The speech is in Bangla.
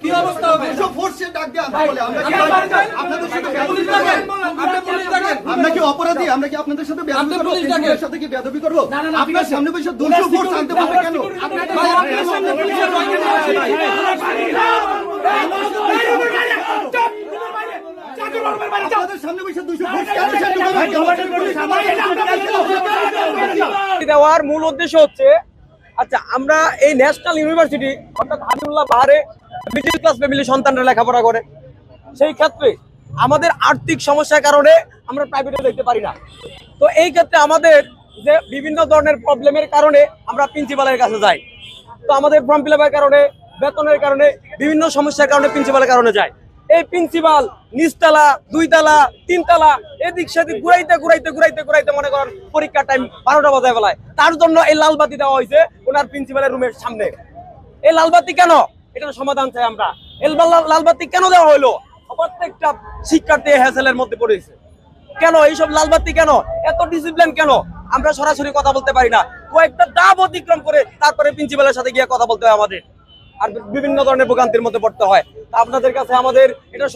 কি অবস্থা হবে? আমরা কি অপরাধী? আমরা কি আপনাদের সাথে বেয়াদবি করবো? আপনার সামনে বসে 200 ফোর্স আনতে বলতে কেন? দেওয়ার মূল উদ্দেশ্য হচ্ছে, আচ্ছা আমরা এই ন্যাশনাল ইউনিভার্সিটি অর্থাৎ হাবিবুল্লাহ পাহাড়ে মিডল ক্লাস ফ্যামিলি সন্তানরা লেখাপড়া করে, সেই ক্ষেত্রে আমাদের আর্থিক সমস্যার কারণে আমরা প্রাইভেটে দেখতে পারি না। তো এই ক্ষেত্রে আমাদের যে বিভিন্ন ধরনের প্রবলেমের কারণে আমরা প্রিন্সিপালের কাছে যাই। তো আমাদের ফর্ম ফিল আপের কারণে, বেতনের কারণে, বিভিন্ন সমস্যার কারণে প্রিন্সিপালের কারণে যায়। এই প্রিন্সিপাল নিচতলা, 2 তলা, 3 তলা এদিক সেদিক ঘুরাইতে মনে করেন পরীক্ষার টাইম 12টা বাজায় বেলায়। তার জন্য এই লালবাতি দেওয়া হয়েছে ওনার প্রিন্সিপালের রুমের সামনে। এই লালবাতি কেন? এটার সমাধান চাই আমরা। এই লালবাতি কেন দেওয়া হলো? প্রত্যেকটা শিক্ষার্থী হ্যাসেলের মধ্যে পড়েছে। কেন এইসব লালবাতি? কেন এত ডিসিপ্লিন? কেন আমরা সরাসরি কথা বলতে পারি না? কয়েকটা ধাপ অতিক্রম করে তারপরে প্রিন্সিপালের সাথে গিয়ে কথা বলতে হয় আমাদের, আর বিভিন্ন ধরনের ভোগান্তির মধ্যে পড়তে হয়। আপনাদের কাছে আমাদের এটা